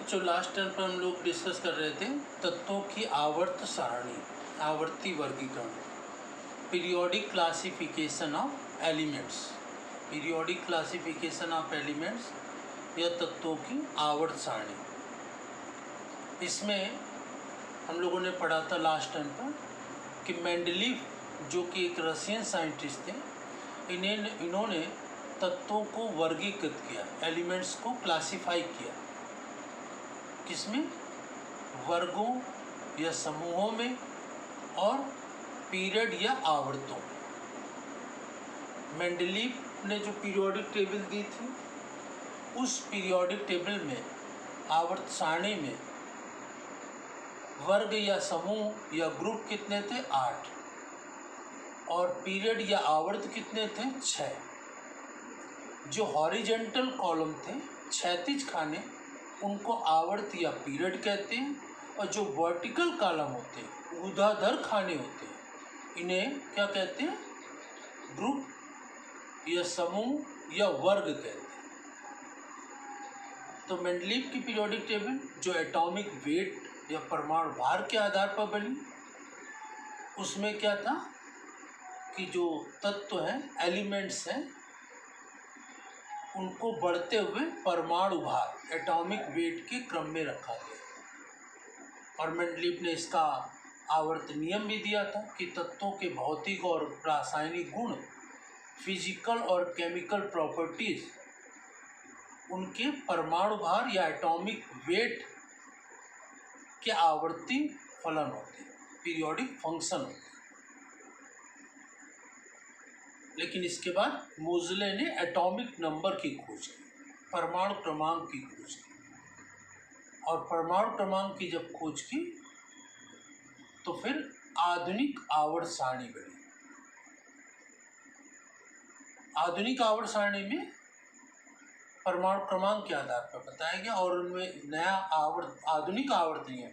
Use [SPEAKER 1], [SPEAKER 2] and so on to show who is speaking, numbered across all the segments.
[SPEAKER 1] बच्चों, last term पर हम लोग डिस्कस कर रहे थे तत्वों की आवर्त सारणी, आवर्ती वर्गीकरण, periodic classification of elements, periodic classification of elements या तत्वों की आवर्त सारणी। इसमें हम लोगों ने पढ़ा था लास्ट टर्म पर कि मेंडलीव जो कि एक रशियन साइंटिस्ट थे, इन्होंने तत्वों को वर्गीकृत किया, एलिमेंट्स को क्लासिफाई किया, किसमें? वर्गों या समूहों में और पीरियड या आवर्तों। मेंडलीव ने जो पीरियोडिक टेबल दी थी, उस पीरियोडिक टेबल में आवर्त सारणी में वर्ग या समूह या ग्रुप कितने थे? 8, और पीरियड या आवर्त कितने थे? 6। जो हॉरिजेंटल कॉलम थे, क्षैतिज खाने, उनको आवर्त या पीरियड कहते हैं, और जो वर्टिकल कॉलम होते हैं, ऊर्ध्वाधर खाने होते हैं, इन्हें क्या कहते हैं? ग्रुप या समूह या वर्ग कहते हैं। तो मेंडलीव की पीरियोडिक टेबल जो एटॉमिक वेट या परमाणु भार के आधार पर बनी, उसमें क्या था कि जो तत्व हैं, एलिमेंट्स हैं, उनको बढ़ते हुए परमाणु भार, एटॉमिक वेट के क्रम में रखा गया। और मेंडलीव ने इसका आवर्त नियम भी दिया था कि तत्वों के भौतिक और रासायनिक गुण, फिजिकल और केमिकल प्रॉपर्टीज, उनके परमाणु भार या एटॉमिक वेट के आवर्ती फलन होते हैं, पीरियोडिक फंक्शन होते हैं। लेकिन इसके बाद मोज़ले ने एटॉमिक नंबर की खोज की, परमाणु क्रमांक की खोज की, और परमाणु क्रमांक की जब खोज की तो फिर आधुनिक आवर्त सारणी बनी। आधुनिक आवर्त सारणी में परमाणु क्रमांक के आधार पर बताया गया, और उनमें नया आधुनिक आवर्त नियम,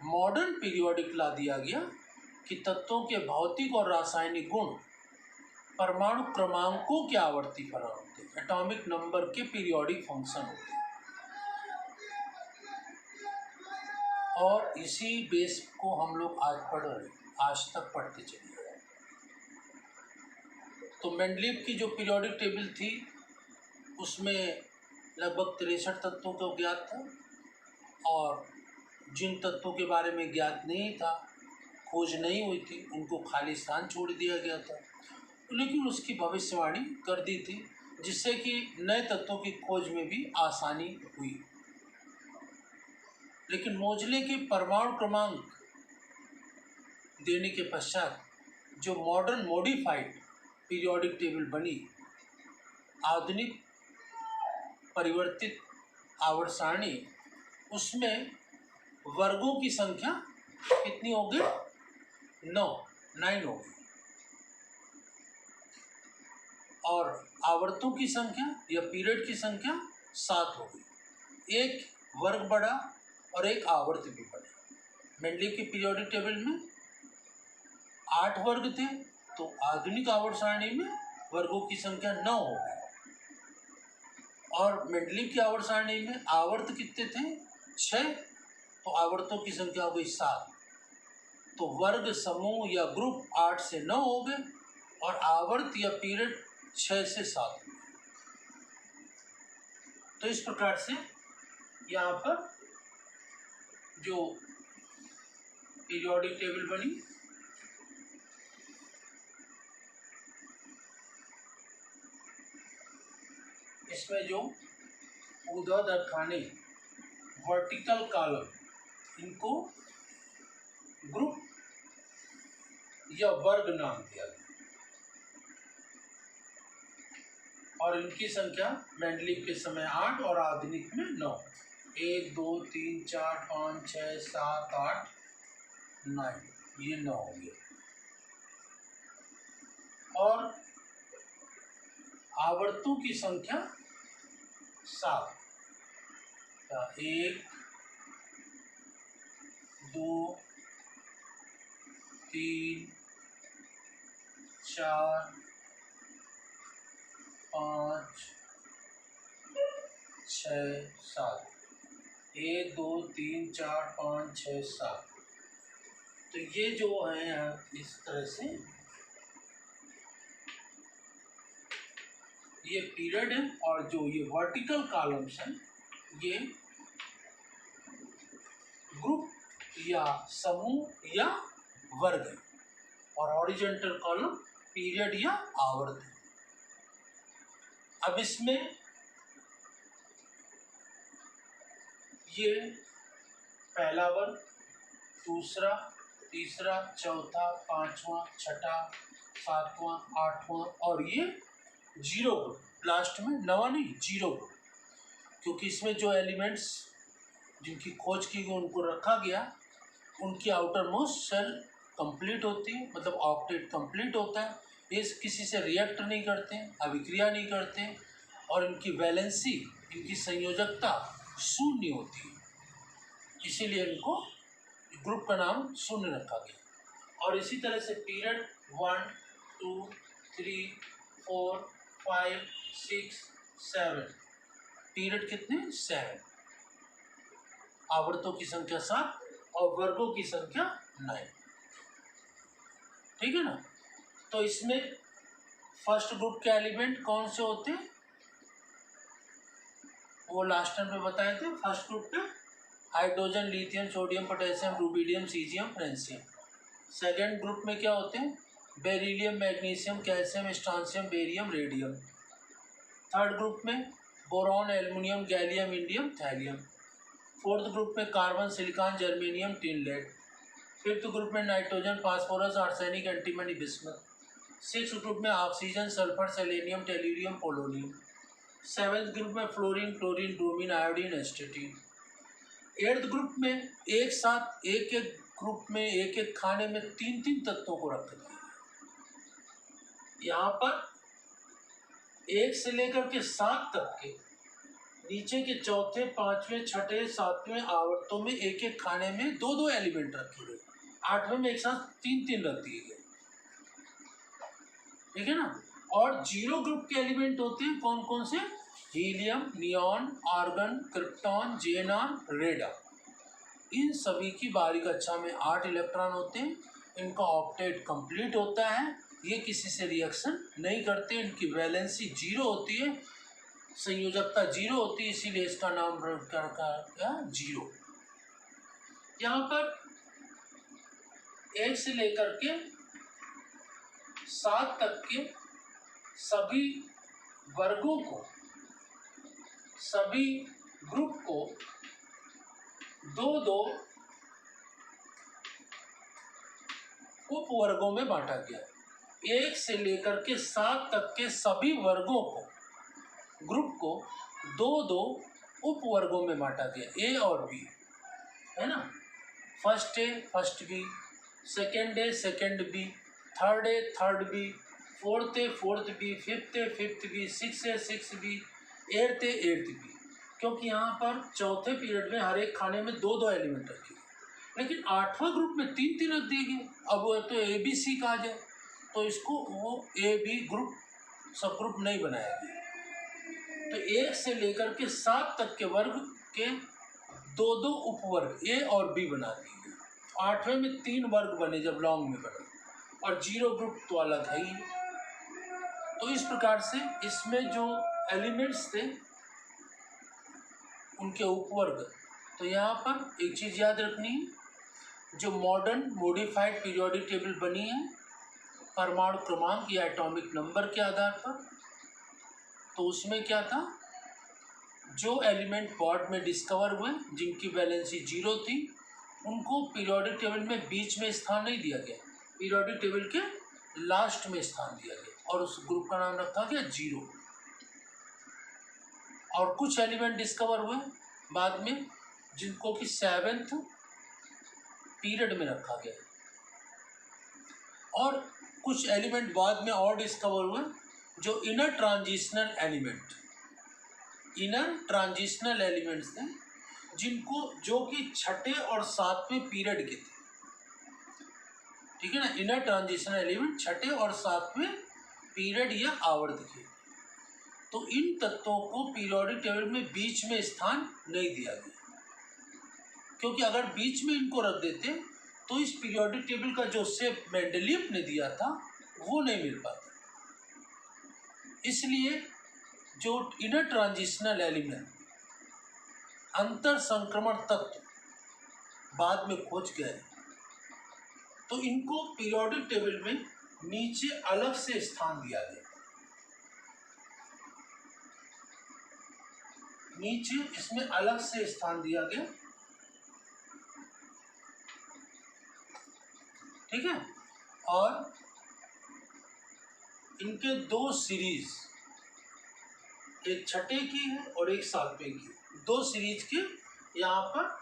[SPEAKER 1] मॉडर्न पीरियोडिक ला दिया गया कि तत्वों के भौतिक और रासायनिक गुण परमाणु क्रमांकों के आवर्ती फलन होते हैं, एटॉमिक नंबर के पीरियोडिक फंक्शन होते हैं। और इसी बेस को हम लोग आज तक पढ़ते चले गए। तो मेंडलीव की जो पीरियोडिक टेबल थी, उसमें लगभग 63 तत्वों को ज्ञात था, और जिन तत्वों के बारे में ज्ञात नहीं था, खोज नहीं हुई थी, उनको खाली स्थान छोड़ दिया गया था। लेकिन उसकी भविष्यवाणी कर दी थी, जिससे कि नए तत्वों की खोज में भी आसानी हुई। लेकिन मोज़ले के परमाणु क्रमांक देने के पश्चात जो मॉडर्न मॉडिफाइड पीरियोडिक टेबल बनी, आधुनिक परिवर्तित आवर्त सारणी, उसमें वर्गों की संख्या कितनी हो गई? 9 हो गई, और आवर्तों की संख्या या पीरियड की संख्या 7 हो गई। एक वर्ग बढ़ा और एक आवर्त भी बढ़े। मेंडलीव की पीरियोडिक टेबल में 8 वर्ग थे, तो आधुनिक आवर्त सारणी में वर्गों की संख्या 9 हो गई, और मेंडलीव की आवर्त सारणी में आवर्त कितने थे? 6, तो आवर्तों की संख्या हो गई 7। तो वर्ग, समूह या ग्रुप 8 से 9 हो गए, और आवर्त या पीरियड 6 से 7 हुए। तो इस प्रकार से यहाँ पर जो पीरियोडिक टेबल बनी, इसमें जो ऊर्ध्वाधर खाने, वर्टिकल कॉलम, इनको ग्रुप या वर्ग नाम दिया गया, और इनकी संख्या मेंडलीव के समय 8 और आधुनिक में 9। 1 2 3 4 5 6 7 8 9, ये 9 हो गए। और आवर्तों की संख्या 7, 1 2 3 4 5 6 7, 1 2 3 4 5 6 7। तो ये जो है इस तरह से ये पीरियड है, और जो ये वर्टिकल कॉलम्स हैं ये ग्रुप या समूह या वर्ग है, और हॉरिजॉन्टल कॉलम पीरियड या आवर्त है। अब इसमें ये पहला वर्ग, दूसरा, तीसरा, चौथा, पांचवा, छठा, सातवां, आठवां, और ये जीरो ग्रुप लास्ट में, नवा नहीं, जीरो ग्रुप, क्योंकि इसमें जो एलिमेंट्स जिनकी खोज की गई उनको रखा गया, उनकी आउटर मोस्ट सेल कंप्लीट होती है, मतलब ऑक्टेट कंप्लीट होता है, ये किसी से रिएक्ट नहीं करते, अभिक्रिया नहीं करते, और इनकी वैलेंसी, इनकी संयोजकता शून्य होती है, इसीलिए इनको ग्रुप का नाम शून्य रखा गया। और इसी तरह से पीरियड 1 2 3 4 5 6 7, पीरियड कितने? 7, आवर्तों की संख्या 7 और वर्गों की संख्या 9। ठीक है ना? तो इसमें फर्स्ट ग्रुप के एलिमेंट कौन से होते हैं वो लास्ट टाइम पे बताए थे। फर्स्ट ग्रुप पे hydrogen, lithium, sodium, potassium, rubidium, caesium, francium. Second group में क्या होते हैं? Beryllium, magnesium, calcium, strontium, barium, radium. Third group में boron, aluminium, gallium, indium, thallium. Fourth group में carbon, silicon, germanium, tin lead. Fifth group में nitrogen, phosphorus, arsenic, antimony, bismuth. Six group में oxygen, sulphur, selenium, tellurium, polonium. Seventh group में fluorine, chlorine, bromine, iodine, astatine. Eighth group में एक साथ एक एक group में एक एक खाने में तीन तीन तत्वों को रख दिया। यहाँ पर 1 से लेकर के 7 तक के नीचे के चौथे, पांचवें, छठे, सातवें आवर्तों में एक एक खाने में दो दो एलिमेंट रखे गए, आठवें में एक साथ तीन तीन रख दिए गए। ठीक है ना? और जीरो ग्रुप के एलिमेंट होते हैं कौन कौन से? Helium, neon, argon, krypton, xenon, radon. इन सभी की बाहरी कक्षा में 8 इलेक्ट्रॉन होते हैं। इनका ऑक्टेट कंप्लीट होता है, ये किसी से रिएक्शन नहीं करते, इनकी वैलेंसी जीरो होती है, संयोजकता जीरो होती है, इसीलिए इसका नाम रखा गया जीरो। यहाँ पर 1 से लेकर के 7 तक के सभी वर्गों को, सभी ग्रुप को दो दो उपवर्गों में बांटा गया। 1 से लेकर के 7 तक के सभी वर्गों को, ग्रुप को दो दो उपवर्गों में बांटा गया, ए और बी, है ना? First A, first B, second A, second B, third A, third B, fourth A, fourth B, fifth A, fifth B, six A, six B, eighth A, eighth B. क्योंकि यहाँ पर चौथे पीरियड में हर एक खाने में दो दो एलिमेंट रखे गए, लेकिन आठवां ग्रुप में तीन तीन रख दिए गए। अब वो तो ए बी सी कहा जाए तो इसको वो ए बी ग्रुप, सब ग्रुप नहीं बनाया गया। तो 1 से लेकर के 7 तक के वर्ग के दो दो उपवर्ग ए और बी बना दिए गए। आठवें में 3 वर्ग बने जब लॉन्ग में बने, और जीरो ग्रुप तो अलग है ही। तो इस प्रकार से इसमें जो एलिमेंट्स थे उनके उपवर्ग। तो यहाँ पर एक चीज़ याद रखनी है, जो मॉडर्न मॉडिफाइड पीरियोडिक टेबल बनी है परमाणु क्रमांक या एटॉमिक नंबर के आधार पर, तो उसमें क्या था, जो एलिमेंट बॉर्ड में डिस्कवर हुए जिनकी वैलेंसी जीरो थी उनको पीरियोडिक टेबल में बीच में स्थान नहीं दिया गया, पीरियोडिक टेबल के लास्ट में स्थान दिया गया और उस ग्रुप का नाम रखा गया जीरो। और कुछ एलिमेंट डिस्कवर हुए बाद में जिनको कि 7th पीरियड में रखा गया, और कुछ एलिमेंट बाद में और डिस्कवर हुए जो inner transitional element, inner transitional elements थे जिनको, जो कि छठे और 7वें पीरियड के थे। ठीक है ना? इनर ट्रांजिशनल एलिमेंट छठे और 7वें पीरियड या आवर्त के। तो इन तत्वों को पीरियोडिक टेबल में बीच में स्थान नहीं दिया गया। क्योंकि अगर बीच में इनको रख देते तो इस पीरियोडिक टेबल का जो शेप मेंडलीव ने दिया था वो नहीं मिल पाता। इसलिए जो इनर ट्रांजिशनल एलिमेंट अंतर संक्रमण तत्व बाद में खोज गए तो इनको पीरियोडिक टेबल में नीचे अलग से स्थान दिया गया। नीचे इसमें अलग से स्थान दिया गया, ठीक है। और इनके दो सीरीज, एक छठे की है और एक सातवें की, दो सीरीज के यहाँ पर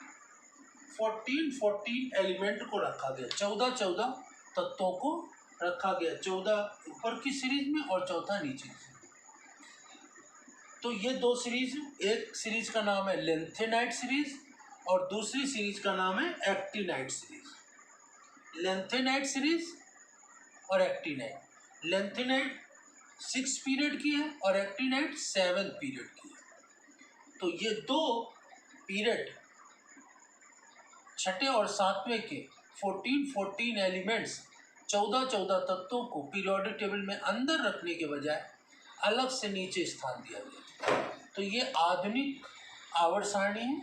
[SPEAKER 1] 14 एलिमेंट को रखा गया, 14 तत्वों को रखा गया, 14 ऊपर की सीरीज में और चौथा नीचे की। तो ये दो सीरीज, एक सीरीज का नाम है लेंथेनाइट सीरीज और दूसरी सीरीज का नाम है एक्टिनाइट सीरीज। लेंथेनाइट सीरीज और एक्टिनाइट, लेंथेनाइट 6 पीरियड की है और एक्टिनाइट 7 पीरियड की है। तो ये दो पीरियड छठे और सातवें के 14 एलिमेंट्स, 14 तत्वों को पीरियोडिक टेबल में अंदर रखने के बजाय अलग से नीचे स्थान दिया गया। तो ये आधुनिक आवर्त सारणी है,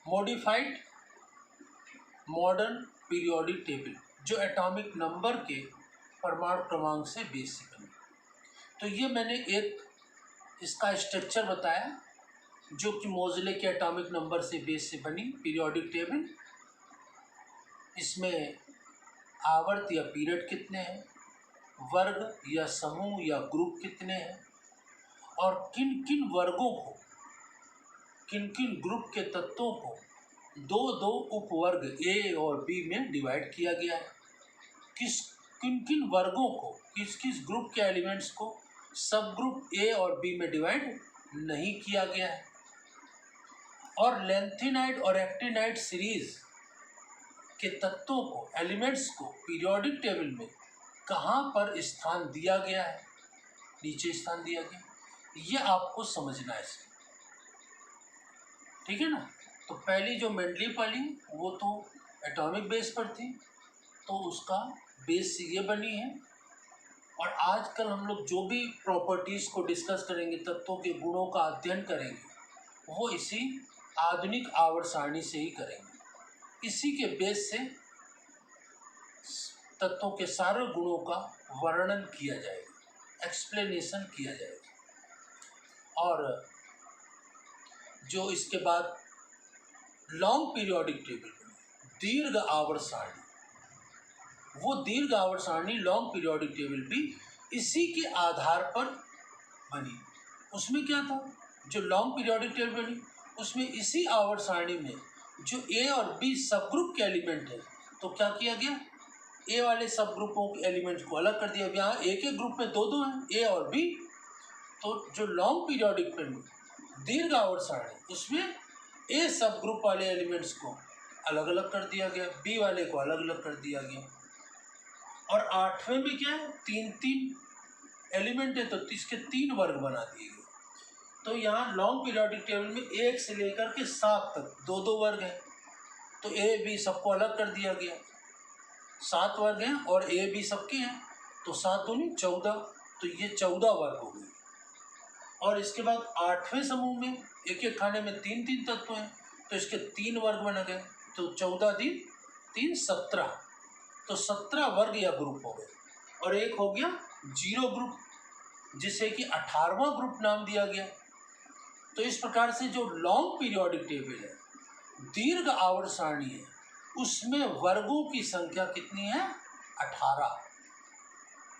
[SPEAKER 1] मॉडिफाइड मॉडर्न पीरियोडिक टेबल, जो एटॉमिक नंबर के परमाणु क्रमांक से बेस से बनी। तो ये मैंने एक इसका स्ट्रक्चर बताया जो कि मोज़ले के एटॉमिक नंबर से बेस से बनी पीरियोडिक टेबल। इसमें आवर्त या पीरियड कितने हैं, वर्ग या समूह या ग्रुप कितने हैं, और किन किन वर्गों को, किन किन ग्रुप के तत्वों को दो उपवर्ग ए और बी में डिवाइड किया गया है, किन किन वर्गों को, किस किस ग्रुप के एलिमेंट्स को सब ग्रुप ए और बी में डिवाइड नहीं किया गया है, और लेंथेनाइट और एक्टिनाइट सीरीज के तत्वों को, एलिमेंट्स को पीरियोडिक टेबल में कहाँ पर स्थान दिया गया है, नीचे स्थान दिया गया, ये आपको समझना है इसमें, ठीक है ना। तो पहली जो मेंडलीव वाली वो तो एटॉमिक बेस पर थी, तो उसका बेस ये बनी है। और आजकल हम लोग जो भी प्रॉपर्टीज़ को डिस्कस करेंगे, तत्वों के गुणों का अध्ययन करेंगे, वो इसी आधुनिक आवर्त सारणी से ही करेंगे। इसी के बेस से तत्वों के सारे गुणों का वर्णन किया जाएगा, एक्सप्लेनेशन किया जाएगा। और जो इसके बाद लॉन्ग पीरियोडिक टेबल बनी, दीर्घ आवर्त सारणी, वो दीर्घ आवर्त सारणी लॉन्ग पीरियोडिक टेबल भी इसी के आधार पर बनी। उसमें क्या था, जो लॉन्ग पीरियोडिक टेबल बनी उसमें इसी आवर्त सारणी में जो ए और बी सब ग्रुप के एलिमेंट है, तो क्या किया गया, ए वाले सब ग्रुपों के एलिमेंट्स को अलग कर दिया। यहाँ एक एक ग्रुप में दो हैं, ए और बी। तो जो लॉन्ग पीरियोडिक टेबल दीर्घ आवर्त सारणी, उसमें ए सब ग्रुप वाले एलिमेंट्स को अलग अलग कर दिया गया, बी वाले को अलग अलग कर दिया गया। और आठवें में क्या है, 3 एलिमेंट है, तो इसके 3 वर्ग बना दिए गए। तो यहाँ लॉन्ग पीरियोडिक टेबल में 1 से लेकर के 7 तक 2 वर्ग हैं, तो ए बी सबको अलग कर दिया गया। 7 वर्ग हैं और ए बी सबके हैं, तो 7 दूनी 14, तो ये 14 वर्ग हो गए। और इसके बाद 8वें समूह में एक एक खाने में 3 तत्व हैं, तो इसके 3 वर्ग बन गए, तो 14 दिन 3 17, तो 17 वर्ग या ग्रुप हो गए। और एक हो गया 0 ग्रुप, जिसे कि 18वां ग्रुप नाम दिया गया। तो इस प्रकार से जो लॉन्ग पीरियोडिक टेबल है, दीर्घ आवर्त सारणी है, उसमें वर्गों की संख्या कितनी है, 18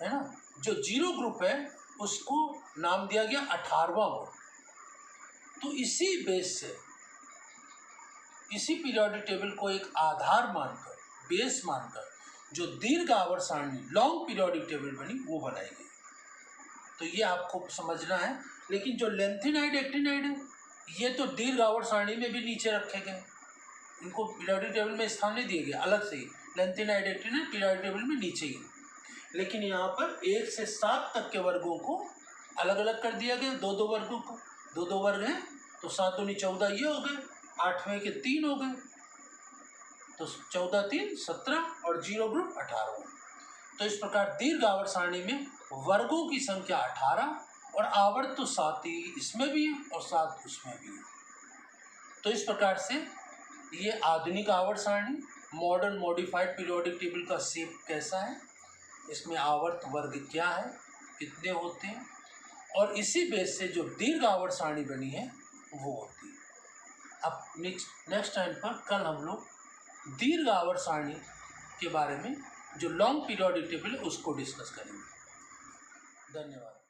[SPEAKER 1] है ना। जो 0 ग्रुप है उसको नाम दिया गया 18वां वर्ग। तो इसी बेस से, इसी पीरियोडिक टेबल को एक आधार मानकर, बेस मानकर, जो दीर्घ आवर्त सारणी लॉन्ग पीरियोडिक टेबल बनी वो बनाई गई। तो ये आपको समझना है। लेकिन जो लेंथेनाइट एक्टिनाइट है, ये तो दीर्घ आवर्त सारणी में भी नीचे रखे गए, इनको पीरियोडिक टेबल में स्थान नहीं दिए गए, अलग से ही लेंथेनाइट एक्टिनाइट पीरियोडिक टेबल में नीचे ही। लेकिन यहाँ पर 1 से 7 तक के वर्गों को अलग अलग कर दिया गया, 2 वर्गों को, 2 वर्ग हैं, तो 7 दूनी 14 ये हो गए, 8वें के 3 हो गए, तो 14 3 17 और 0 ग्रुप 18। तो इस प्रकार दीर्घ आवर्त सारणी में वर्गों की संख्या 18 और आवर्त तो 7 ही इसमें भी है और 7 उसमें भी है। तो इस प्रकार से ये आधुनिक आवर्त सारणी, मॉडर्न मॉडिफाइड पीरियोडिक टेबल का शेप कैसा है, इसमें आवर्त वर्ग क्या है, कितने होते हैं, और इसी बेस से जो दीर्घ आवर्त सारणी बनी है वो होती है। अब नेक्स्ट टाइम पर कल हम लोग दीर्घ आवर्त सारणी के बारे में, जो लॉन्ग पीरियोडिक टेबल है, उसको डिस्कस करेंगे। धन्यवाद।